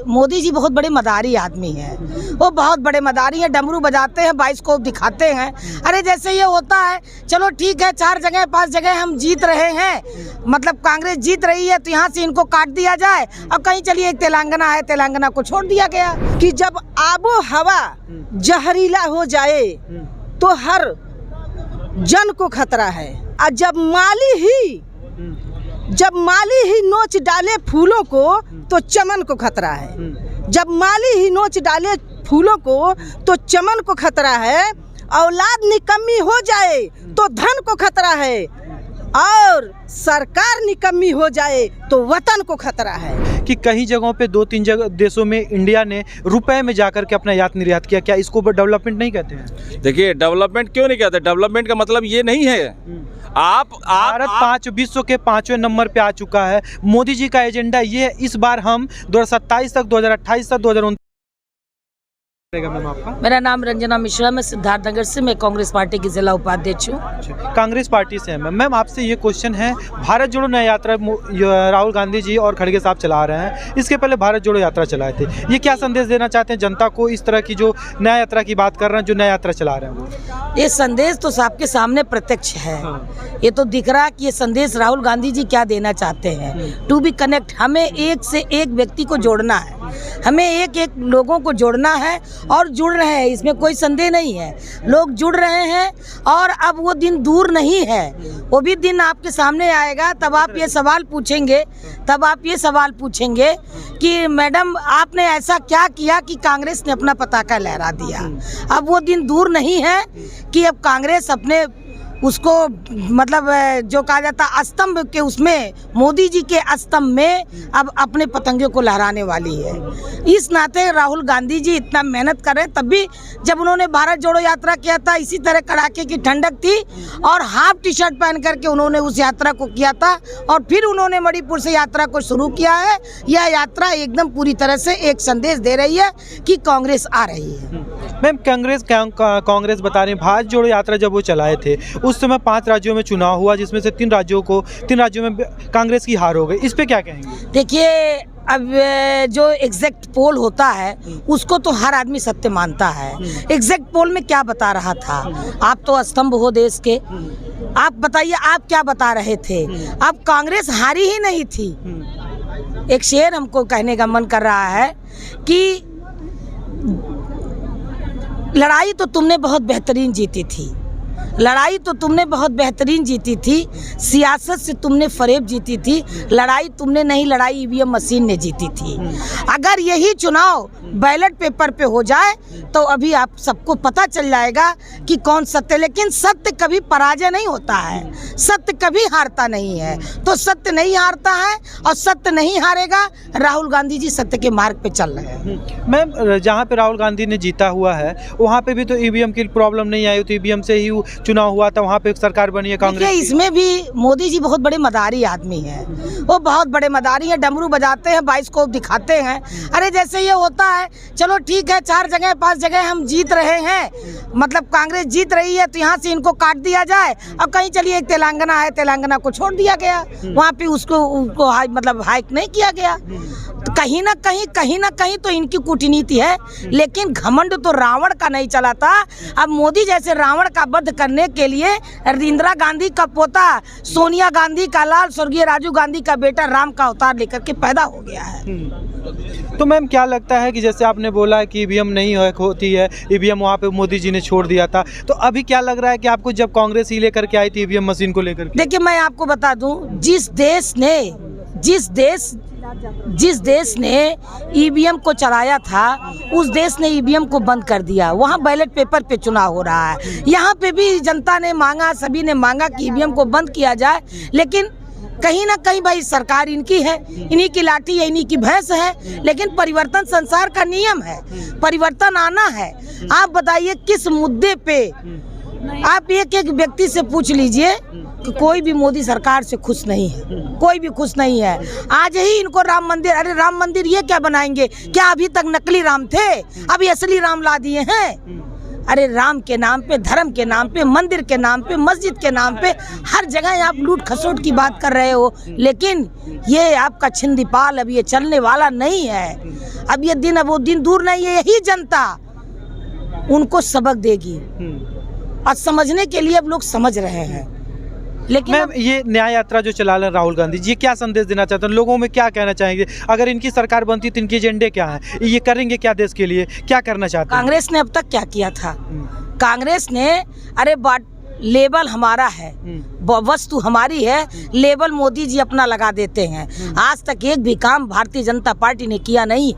मोदी जी बहुत बड़े मदारी आदमी हैं। वो बहुत बड़े मदारी हैं, डमरू बजाते हैं, बाइस्कोप दिखाते हैं। अरे जैसे ये होता है, चलो ठीक है 4 जगह 5 जगह हम जीत रहे हैं, मतलब कांग्रेस जीत रही है तो यहाँ से इनको काट दिया जाए। अब कहीं चलिए एक तेलंगाना है, तेलंगाना को छोड़ दिया गया। कि जब आबो हवा जहरीला हो जाए तो हर जन को खतरा है। और जब माली ही नोच डाले फूलों को तो चमन को खतरा है। जब माली ही नोच डाले फूलों को तो चमन को खतरा है। औलाद निकम्मी हो जाए तो धन को खतरा है, और सरकार निकम्मी हो जाए तो वतन को खतरा है। कि कई जगहों पे 2-3 देशों में इंडिया ने रुपए में जाकर के अपना आयात निर्यात किया, क्या इसको डेवलपमेंट नहीं कहते हैं? देखिए, डेवलपमेंट क्यों नहीं कहते? डेवलपमेंट का मतलब ये नहीं है भारत विश्व के 5वें नंबर पे आ चुका है। मोदी जी का एजेंडा ये है, इस बार हम 2027 तक, 2028 तक, 2029 मैम आपका? मेरा नाम रंजना मिश्रा, मैं सिद्धार्थनगर से, मैं कांग्रेस पार्टी की जिला उपाध्यक्ष हूँ। कांग्रेस पार्टी से है मैम। आपसे ये क्वेश्चन है, भारत जोड़ो न्याय यात्रा राहुल गांधी जी और खड़गे साहब चला रहे हैं, इसके पहले भारत जोड़ो यात्रा चलाए थे, ये क्या संदेश देना चाहते हैं जनता को? इस तरह की जो न्याय यात्रा की बात कर रहे हैं, जो न्याय यात्रा चला रहे हैं वो, ये संदेश तो सबके सामने प्रत्यक्ष है। ये तो दिख रहा है कि ये संदेश राहुल गांधी जी क्या देना चाहते हैं। टू बी कनेक्ट, हमें एक से एक व्यक्ति को जोड़ना है, हमें एक एक लोगों को जोड़ना है, और जुड़ रहे हैं, इसमें कोई संदेह नहीं है। लोग जुड़ रहे हैं और अब वो दिन दूर नहीं है, वो भी दिन आपके सामने आएगा। तब आप ये सवाल पूछेंगे कि मैडम आपने ऐसा क्या किया कि कांग्रेस ने अपना पताका लहरा दिया। अब वो दिन दूर नहीं है कि अब कांग्रेस अपने उसको, मतलब जो कहा जाता अस्तंभ के, उसमें मोदी जी के अस्तंभ में अब अपने पतंगे को लहराने वाली है। इस नाते राहुल गांधी जी इतना मेहनत कर रहे हैं। तब भी जब उन्होंने भारत जोड़ो यात्रा किया था, इसी तरह कड़ाके की ठंडक थी और हाफ टी शर्ट पहन करके उन्होंने उस यात्रा को किया था, और फिर उन्होंने मणिपुर से यात्रा को शुरू किया है। यह यात्रा एकदम पूरी तरह से एक संदेश दे रही है कि कांग्रेस आ रही है। मैम, कांग्रेस बता रही है, भारत जोड़ो यात्रा जब वो चलाए थे उस समय 5 राज्यों में चुनाव हुआ, जिसमें से 3 राज्यों में कांग्रेस की हार हो गई। इस पे क्या कहेंगे? देखिए, अब जो एग्जैक्ट पोल होता है उसको तो हर आदमी सत्य मानता है। एग्जैक्ट पोल में क्या बता रहा था? आप तो स्तंभ हो देश के, आप बताइए आप क्या बता रहे थे? अब कांग्रेस हारी ही नहीं थी। एक शेर हमको कहने का मन कर रहा है कि लड़ाई तो तुमने बहुत बेहतरीन जीती थी, लड़ाई तो तुमने बहुत बेहतरीन जीती थी, सियासत से तुमने फरेब जीती थी, लड़ाई तुमने नहीं, लड़ाई ईवीएम मशीन ने जीती थी। अगर यही चुनाव बैलेट पेपर पे हो जाए तो अभी आप सबको पता चल जाएगा कि कौन सत्य। लेकिन सत्य कभी पराजय नहीं होता है, सत्य कभी हारता नहीं है। तो सत्य नहीं हारता है और सत्य नहीं हारेगा। राहुल गांधी जी सत्य के मार्ग पे चल रहे हैं। मैम, जहाँ पे राहुल गांधी ने जीता हुआ है वहाँ पे भी तो ईवीएम की प्रॉब्लम नहीं आई, तो ईवीएम से ही चुनाव हुआ था, वहाँ पे एक सरकार बनी है कांग्रेस। इसमें भी मोदी जी बहुत बड़े मदारी आदमी हैं, वो बहुत बड़े मदारी हैं, डमरू बजाते हैं, बाइस्कोप दिखाते हैं। अरे जैसे ये होता है, चलो ठीक है 4 जगह 5 जगह हम जीत रहे हैं, मतलब कांग्रेस जीत रही है तो यहाँ से इनको काट दिया जाए। अब कहीं चलिए एक तेलंगाना है, तेलंगाना को छोड़ दिया गया, वहाँ पे उसको मतलब हाइक नहीं किया गया। तो कहीं ना कहीं तो इनकी कूटनीति है। लेकिन घमंड तो रावण का नहीं चला था। अब मोदी जैसे रावण का वध करने के लिए इंदिरा गांधी का पोता, सोनिया गांधी का लाल, स्वर्गीय राजीव गांधी का बेटा राम का अवतार लेकर के पैदा हो गया है। तो मैम, क्या लगता है कि जैसे आपने बोला कि ईवीएम नहीं होती है, ईवीएम वहाँ पे मोदी जी ने छोड़ दिया था, तो अभी क्या लग रहा है कि आपको जब कांग्रेस ही लेकर के आई थी ईवीएम मशीन को लेकर? देखिए, मैं आपको बता दूं, जिस देश ने ईवीएम को चलाया था उस देश ने ईवीएम को बंद कर दिया। वहाँ बैलेट पेपर पे चुनाव हो रहा है। यहाँ पे भी जनता ने मांगा, सभी ने मांगा कि ईवीएम को बंद किया जाए। लेकिन कहीं ना कहीं भाई सरकार इनकी है, इन्हीं की लाठी है, इन्हीं की भैंस है। लेकिन परिवर्तन संसार का नियम है, परिवर्तन आना है। आप बताइए किस मुद्दे पे, आप एक एक व्यक्ति से पूछ लीजिए कि कोई भी मोदी सरकार से खुश नहीं है, कोई भी खुश नहीं है। आज ही इनको राम मंदिर, अरे राम मंदिर ये क्या बनाएंगे? क्या अभी तक नकली राम थे, अभी असली राम ला दिए हैं? अरे राम के नाम पे, धर्म के नाम पे, मंदिर के नाम पे, मस्जिद के नाम पे हर जगह आप लूट खसोट की बात कर रहे हो। लेकिन ये आपका छिंदीपाल अब ये चलने वाला नहीं है। अब ये दिन, अब वो दिन दूर नहीं है। यही जनता उनको सबक देगी और समझने के लिए अब लोग समझ रहे हैं। लेकिन मैम, ये न्याय यात्रा जो चला रहे हैं राहुल गांधी जी, क्या संदेश देना चाहते हैं लोगों में, क्या कहना चाहेंगे? अगर इनकी सरकार बनती तो इनके एजेंडे क्या हैं, ये करेंगे क्या देश के लिए, क्या करना चाहते हैं? कांग्रेस ने अब तक क्या किया था? कांग्रेस ने अरे लेबल हमारा है, वस्तु हमारी है, लेबल मोदी जी अपना लगा देते हैं। आज तक एक भी काम भारतीय जनता पार्टी ने किया नहीं।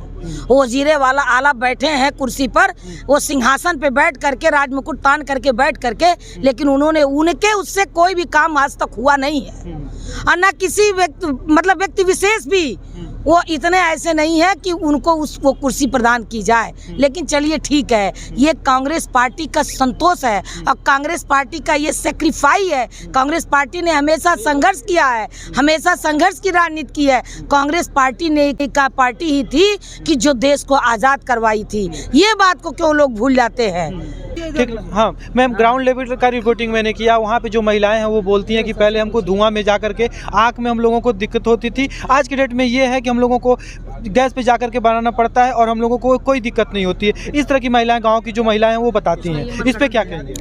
वो जीरे वाला आला बैठे हैं कुर्सी पर, वो सिंहासन पे बैठ करके, राजमुकुट तान करके बैठ करके, लेकिन उन्होंने उनके उससे कोई भी काम आज तक हुआ नहीं है। और न किसी व्यक्ति विशेष भी वो इतने ऐसे नहीं है कि उनको वो कुर्सी प्रदान की जाए। लेकिन चलिए ठीक है, ये कांग्रेस पार्टी का संतोष है और कांग्रेस पार्टी का ये सेक्रीफाई है। कांग्रेस पार्टी ने हमेशा संघर्ष किया है, हमेशा संघर्ष की राजनीति की है। कांग्रेस पार्टी ने का पार्टी ही थी कि जो देश को आज़ाद करवाई थी। ये बात को क्यों लोग भूल जाते हैं? ठीक, हाँ मैम, ग्राउंड लेवल का रिपोर्टिंग मैंने किया, वहाँ पे जो महिलाएं हैं वो बोलती हैं कि पहले हमको धुआं में जा करके आँख में हम लोगों को दिक्कत होती थी। आज की डेट में ये है कि हम लोगों को गैस पे जा करके बनाना पड़ता है और हम लोगों को कोई दिक्कत नहीं होती है। इस तरह की महिलाएं, गाँव की जो महिलाएं हैं वो बताती हैं। इस पर क्या कहेंगे?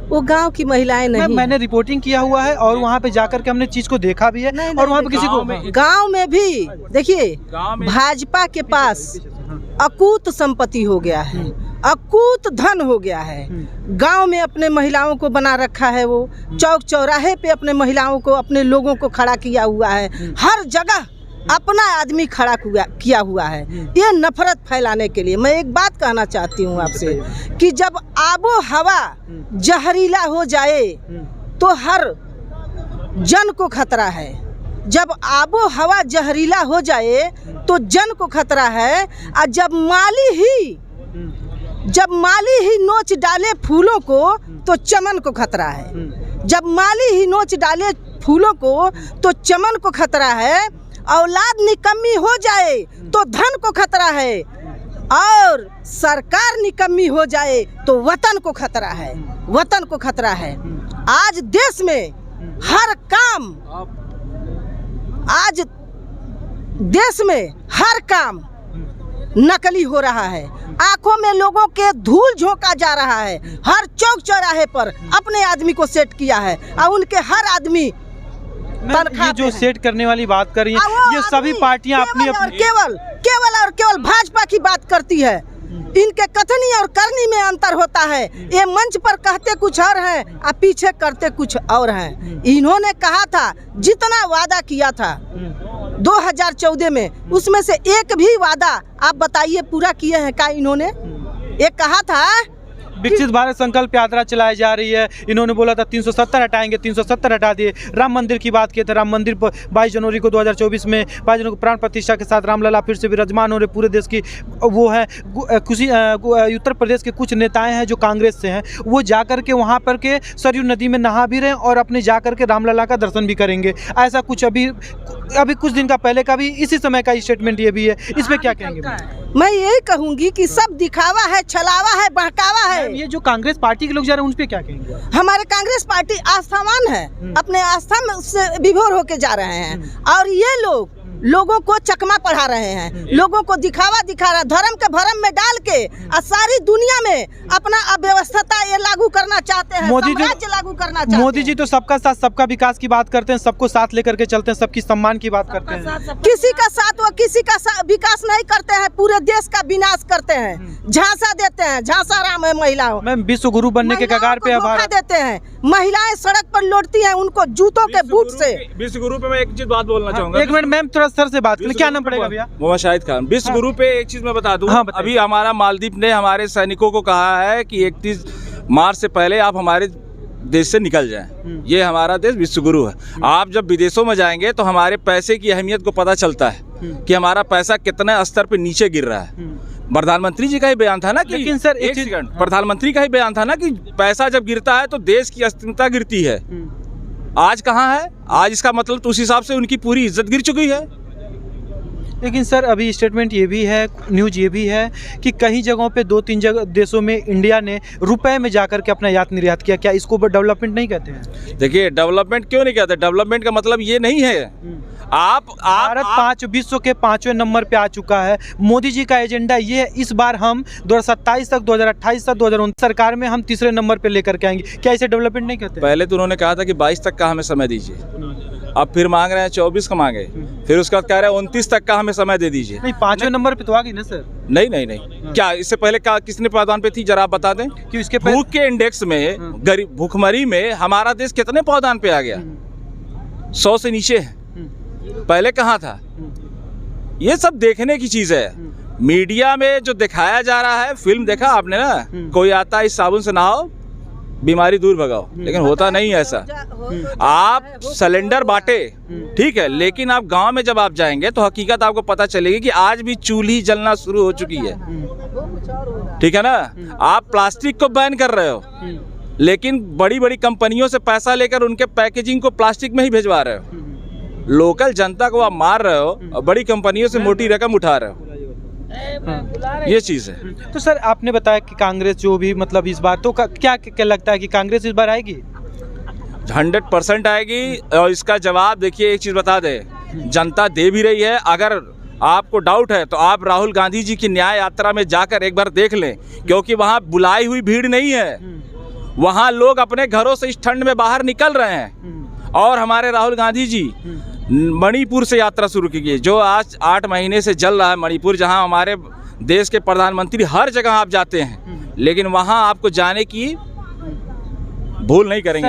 वो गांव की महिलाएं नहीं, मैंने रिपोर्टिंग किया हुआ है और वहाँ पे जा करके हमने चीज़ को देखा भी है। और वहाँ पे किसी को गांव में भी देखिए, भाजपा के पास अकूत संपत्ति हो गया है, अकूत धन हो गया है। गांव में अपने महिलाओं को बना रखा है, वो चौक चौराहे पे अपने महिलाओं को, अपने लोगों को खड़ा किया हुआ है। हर जगह अपना आदमी खड़ा किया हुआ है, ये नफरत फैलाने के लिए। मैं एक बात कहना चाहती हूँ आपसे कि जब आबो हवा जहरीला हो जाए तो हर जन को खतरा है। जब आबो हवा जहरीला हो जाए तो जन को खतरा है। और जब माली ही नोच डाले फूलों को तो चमन को खतरा है। जब माली ही नोच डाले फूलों को तो चमन को खतरा है। औलाद निकम्मी हो जाए तो धन को खतरा है, और सरकार निकम्मी हो जाए तो वतन को खतरा है, वतन को खतरा है। आज देश में हर काम, आज देश में हर काम नकली हो रहा है। आंखों में लोगों के धूल झोंका जा रहा है। हर चौक चौराहे पर अपने आदमी को सेट किया है और उनके हर आदमी ये जो सेट करने वाली बात कर रही है, ये सभी पार्टियां अपनी केवल भाजपा की बात करती है। इनके कथनी और करनी में अंतर होता है। ये मंच पर कहते कुछ और हैं और पीछे करते कुछ और हैं। इन्होंने कहा था, जितना वादा किया था 2014 में, उसमें से एक भी वादा आप बताइए पूरा किए हैं क्या इन्होंने? एक कहा था विकसित भारत संकल्प यात्रा चलाई जा रही है। इन्होंने बोला था 370 हटाएंगे, 370 हटा दिए। राम मंदिर की बात किए थे, राम मंदिर पर 22 जनवरी को 2024 में 22 जनवरी को प्राण प्रतिष्ठा के साथ रामलला फिर से विराजमान हो रहे। पूरे देश की वो है खुशी। उत्तर प्रदेश के कुछ नेताएं हैं जो कांग्रेस से हैं, वो जा कर के वहाँ पर के सरयू नदी में नहा भी रहे हैं और अपने जा कर के रामलला का दर्शन भी करेंगे। ऐसा कुछ अभी कुछ दिन का पहले का भी इसी समय का स्टेटमेंट ये भी है। इस पर क्या कहेंगे? मैं यही कहूंगी कि सब दिखावा है, छलावा है, बहकावा है। ये जो कांग्रेस पार्टी के लोग जा रहे हैं उन पे क्या कहेंगे? हमारे कांग्रेस पार्टी आस्थावान है, अपने आस्था में उससे विभोर होके जा रहे हैं। और ये लोगों को चकमा पढ़ा रहे हैं, लोगों को दिखावा दिखा रहा है, धर्म के भरम में डाल के और सारी दुनिया में अपना अव्यवस्था ये लागू करना चाहते हैं, साम्राज्य लागू करना चाहते हैं। मोदी जी तो सबका साथ सबका विकास की बात करते हैं, सबको साथ लेकर के चलते हैं, सबकी सम्मान की बात करते हैं। किसी का साथ व किसी का विकास नहीं करते हैं, पूरे देश का विनाश करते हैं, झांसा देते हैं, झांसा राम है महिलाओं। मैम, विश्व गुरु बनने के कगार पे धोखा देते हैं, महिलाएं सड़क पर लौटती हैं उनको जूतों के बूट से। विश्व गुरु पे मैं एक चीज बात बोलना चाहूंगा। एक मिनट मैम, थोड़ा सर से बात करें। क्या नाम पड़ेगा भैया? मोहम्मद शाहिद खान। विश्व गुरु पे एक चीज मैं बता दूं। अभी हमारा मालदीप ने हमारे सैनिकों को कहा है कि 31 मार्च से पहले आप हमारे देश से निकल जाएं। ये हमारा देश विश्व गुरु है। आप जब विदेशों में जाएंगे तो हमारे पैसे की अहमियत को पता चलता है कि हमारा पैसा कितने स्तर पे नीचे गिर रहा है। प्रधानमंत्री जी का ही बयान था ना कि, लेकिन सर एक सेकंड, प्रधानमंत्री का ही बयान था ना कि पैसा जब गिरता है तो देश की अस्मिता गिरती है। आज कहाँ है? आज इसका मतलब तो उस हिसाब से उनकी पूरी इज्जत गिर चुकी है। लेकिन सर अभी स्टेटमेंट ये भी है, न्यूज़ ये भी है कि कई जगहों पे 2-3 जगह देशों में इंडिया ने रुपए में जाकर के अपना यात निर्यात किया। क्या इसको डेवलपमेंट नहीं कहते हैं? देखिए, डेवलपमेंट क्यों नहीं कहते? डेवलपमेंट का मतलब ये नहीं है भारत विश्व के 5वें नंबर पे आ चुका है। मोदी जी का एजेंडा ये है, इस बार हम 2027 तक, 2028 तक, 2029 सरकार में हम तीसरे नंबर पे लेकर के आएंगे। क्या इसे डेवलपमेंट नहीं कहते? पहले तो उन्होंने कहा था कि 22 तक का हमें समय दीजिए, अब फिर मांग रहे हैं 24 का मांगे, फिर उसके बाद कह रहे हैं 29 तक का हमें समय दे दीजिए। नहीं, 5वें नंबर पे तो आ गई ना सर? नहीं। क्या इससे पहले क्या किसने पावदान पे थी, जरा आप बता दें कि इसके भूख के इंडेक्स में, गरीब भूखमरी में हमारा देश कितने पावदान पे आ गया? 100 से नीचे है। पहले कहाँ था? ये सब देखने की चीज है। मीडिया में जो दिखाया जा रहा है, फिल्म देखा आपने ना, कोई आता है इस साबुन से नहाओ बीमारी दूर भगाओ, लेकिन होता नहीं है ऐसा। आप सिलेंडर बांटे, ठीक है, लेकिन आप गांव में जब आप जाएंगे तो हकीकत आपको पता चलेगी कि आज भी चूल्ही जलना शुरू हो चुकी है, ठीक है ना। आप प्लास्टिक को बैन कर रहे हो, लेकिन बड़ी बड़ी कंपनियों से पैसा लेकर उनके पैकेजिंग को प्लास्टिक में ही भिजवा रहे हो। लोकल जनता को आप मार रहे हो और बड़ी कंपनियों से मोटी रकम उठा रहे हो। ये चीज़ है। तो सर आपने बताया कि कांग्रेस जो भी मतलब इस बार तो क्या लगता है कि कांग्रेस इस बार आएगी? 100% आएगी। और इसका जवाब देखिए, एक चीज़ बता दे, जनता दे भी रही है। अगर आपको डाउट है तो आप राहुल गांधी जी की न्याय यात्रा में जाकर एक बार देख लें, क्योंकि वहाँ बुलाई हुई भीड़ नहीं है, वहाँ लोग अपने घरों से इस ठंड में बाहर निकल रहे हैं। और हमारे राहुल गांधी जी मणिपुर से यात्रा शुरू की है, जो आज 8 महीने से जल रहा है मणिपुर, जहां हमारे देश के प्रधानमंत्री हर जगह आप जाते हैं, लेकिन वहां आपको जाने की भूल नहीं करेंगे।